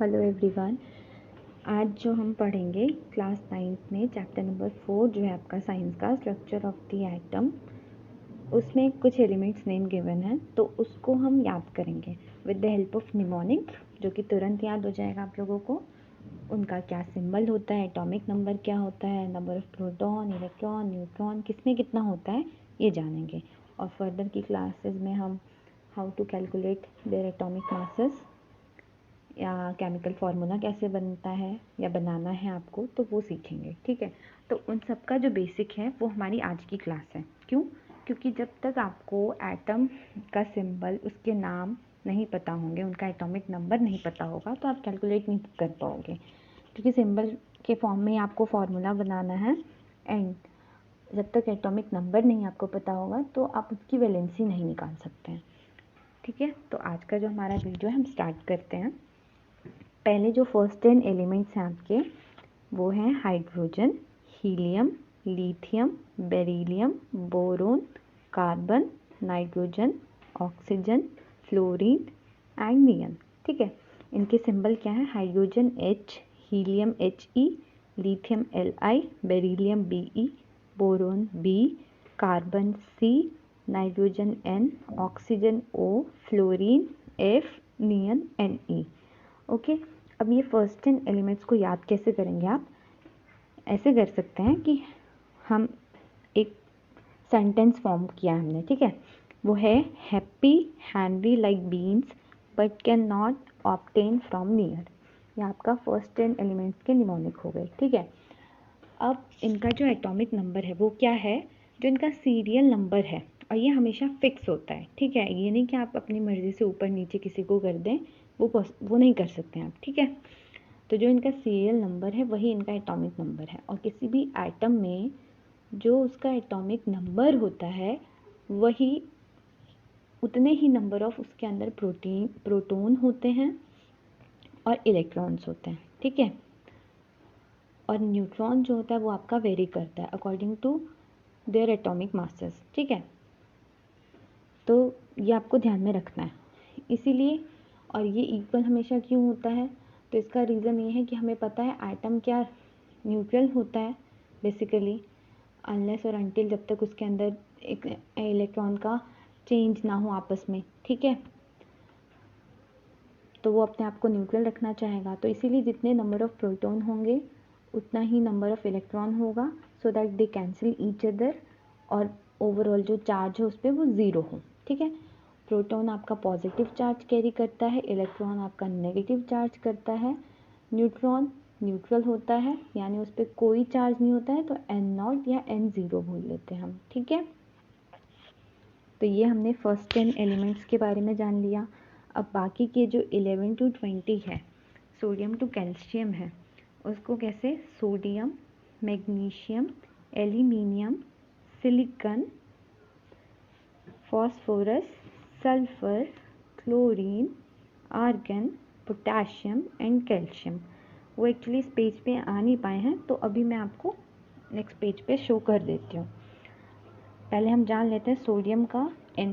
Hello everyone. आज जो हम पढ़ेंगे क्लास 9th में चैप्टर नंबर 4 जो है आपका साइंस का स्ट्रक्चर ऑफ द एटम, उसमें कुछ एलिमेंट्स नेम गिवन है तो उसको हम याद करेंगे with the help of mnemonic, जो कि तुरंत याद हो जाएगा आप लोगों को। उनका क्या सिंबल होता है, एटॉमिक नंबर क्या होता है, number of proton, electron, neutron किसमें कितना होता है ये जानेंगे। और फर्दर की क्लासेस में हम how to calculate their atomic masses या केमिकल फार्मूला कैसे बनता है या बनाना है आपको, तो वो सीखेंगे। ठीक है, तो उन सब का जो बेसिक है वो हमारी आज की क्लास है। क्यों? क्योंकि जब तक आपको एटम का सिंबल, उसके नाम नहीं पता होंगे, उनका एटॉमिक नंबर नहीं पता होगा, तो आप कैलकुलेट नहीं कर पाओगे, क्योंकि सिंबल के फॉर्म में आपको फार्मूला बनाना है। एंड जब तक एटॉमिक नंबर नहीं आपको पता होगा तो आप उसकी वैलेंसी नहीं निकाल सकते हैं। ठीक है, तो आज का जो हमारा वीडियो है हम स्टार्ट करते हैं। पहले जो फर्स्ट 10 एलिमेंट्स हैं आपके वो हैं hydrogen, helium, lithium, beryllium, boron, carbon, nitrogen, oxygen, fluorine and neon. ठीक है, इनके सिंबल क्या है? Hydrogen H, helium He, lithium Li, beryllium Be, boron B, carbon C, nitrogen N, oxygen O, fluorine F, neon Ne। Okay, अब ये first 10 elements को याद कैसे करेंगे आप? ऐसे कर सकते हैं कि हम एक सेंटेंस फॉर्म किया हमने, ठीक है, वो है happy handy like beans but can not obtain from near. ये आपका फर्स्ट 10 एलिमेंट्स के निमोनिक हो गए। ठीक है, अब इनका जो एटॉमिक नंबर है वो क्या है? जो इनका सीरियल नंबर है, और ये हमेशा फिक्स होता है। ठीक है, ये नहीं कि आप अपनी मर्ज़ी से ऊपर नीचे किसी को कर दें, वो नहीं कर सकते हैं आप। ठीक है, तो जो इनका सीरियल नंबर है वही इनका एटॉमिक नंबर है। और किसी भी एटम में जो उसका एटॉमिक नंबर होता है वही उतने ही नंबर ऑफ उसके अंदर प्रोटॉन होते हैं और इलेक्ट्रॉन्स होते हैं। ठीक है, और न्यूट्रॉन जो होता है वो आपका वेरी करता है according to their atomic masses. ठीक है, तो ये आपको ध्यान में रखना है। इसीलिए, और ये इक्वल हमेशा क्यों होता है? तो इसका रीज़न ये है कि हमें पता है एटम क्या न्यूट्रल होता है बेसिकली, अनलेस और अनटिल जब तक उसके अंदर एक इलेक्ट्रॉन का चेंज ना हो आपस में। ठीक है, तो वो अपने आप को न्यूट्रल रखना चाहेगा, तो इसीलिए जितने नंबर ऑफ प्रोटॉन होंगे उतना ही नंबर ऑफ इलेक्ट्रॉन होगा, so that they cancel each other, और ओवरऑल जो चार्ज है उस पर वो ज़ीरो हो। ठीक है, प्रोटॉन आपका पॉजिटिव चार्ज कैरी करता है, इलेक्ट्रॉन आपका नेगेटिव चार्ज करता है। न्यूट्रॉन न्यूट्रल होता है, यानी उस पर कोई चार्ज नहीं होता है, तो N0 या N0 बोल लेते हैं हम। ठीक है, तो ये हमने फर्स्ट 10 एलिमेंट्स के बारे में जान लिया। अब बाकी के जो 11 to 20 है, सोडियम टू कैल्शियम है, उसको कैसे? Sodium, magnesium, aluminium, silicon, phosphorus, sulphur, chlorine, argon, potassium and calcium. वो एक्चुअली इस पेज पे आ नहीं पाए हैं, तो अभी मैं आपको नेक्स्ट पेज पे शो कर देती हूँ। पहले हम जान लेते हैं सोडियम का Na,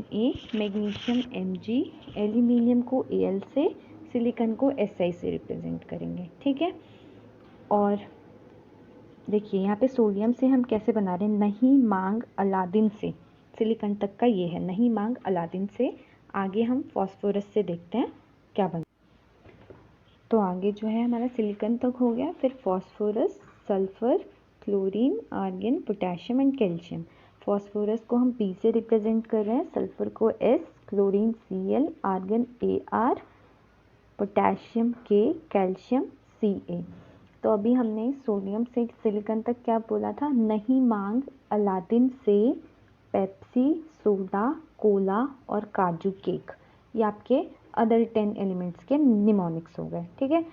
मैग्नीशियम Mg, एल्यूमिनियम को Al से, सिलिकॉन को Si से रिप्रेजेंट करेंगे। ठीक है, और देखिए यहाँ पे सोडियम से हम कैसे बना रहे हैं? नहीं मांग अलादीन से, सिलिकॉन तक का ये है नहीं मांग अलादीन से। आगे हम फॉस्फोरस से देखते हैं क्या बन। तो आगे जो है हमारा सिलिकॉन तक हो गया, फिर phosphorus, sulphur, chlorine, argon, potassium and calcium. Phosphorus को हम P से रिप्रेजेंट कर रहे हैं, सल्फर को S, chlorine Cl, argon Ar, potassium K, calcium Ca। तो अभी हमने सोडियम से सिलिकॉन तक क्या बोला था? नहीं मांग अलादीन से पेप्सी, सोडा, कोला और काजू केक। ये आपके अदर 10 एलिमेंट्स के निमोनिक्स हो गए। ठीक है,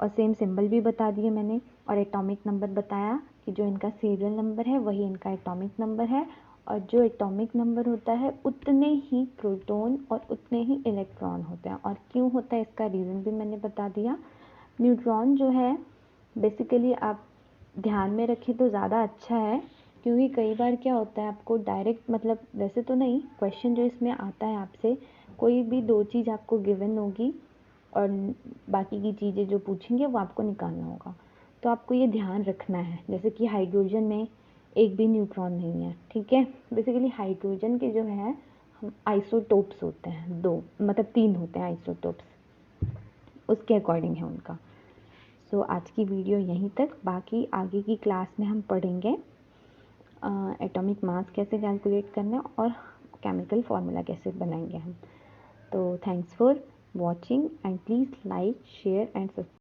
और सेम सिंबल भी बता दिए मैंने, और एटॉमिक नंबर बताया कि जो इनका सीरियल नंबर है वही इनका एटॉमिक नंबर है, और जो एटॉमिक नंबर होता है उतने ही प्रोटॉन और उतने ही इलेक्ट्रॉन होते हैं। और क्यों होता है इसका रीज़न भी मैंने बता दिया। न्यूट्रॉन जो है बेसिकली आप ध्यान में रखें तो ज़्यादा अच्छा है, क्योंकि कई बार क्या होता है आपको डायरेक्ट, मतलब वैसे तो नहीं, क्वेश्चन जो इसमें आता है आपसे, कोई भी दो चीज़ आपको गिवन होगी और बाकी की चीज़ें जो पूछेंगे वो आपको निकालना होगा। तो आपको ये ध्यान रखना है, जैसे कि हाइड्रोजन में एक भी न्यूट्रॉन नहीं है, ठीक है। बेसिकली हाइड्रोजन के जो है आइसोटोप्स होते हैं 2, मतलब 3 होते हैं आइसोटोप्स, उसके अकॉर्डिंग है उनका। सो आज की वीडियो यहीं तक, बाकी आगे की क्लास में हम पढ़ेंगे एटॉमिक मास कैसे कैलकुलेट करना है और केमिकल फार्मूला कैसे बनाएंगे हम। तो thanks for watching and please like share and subscribe.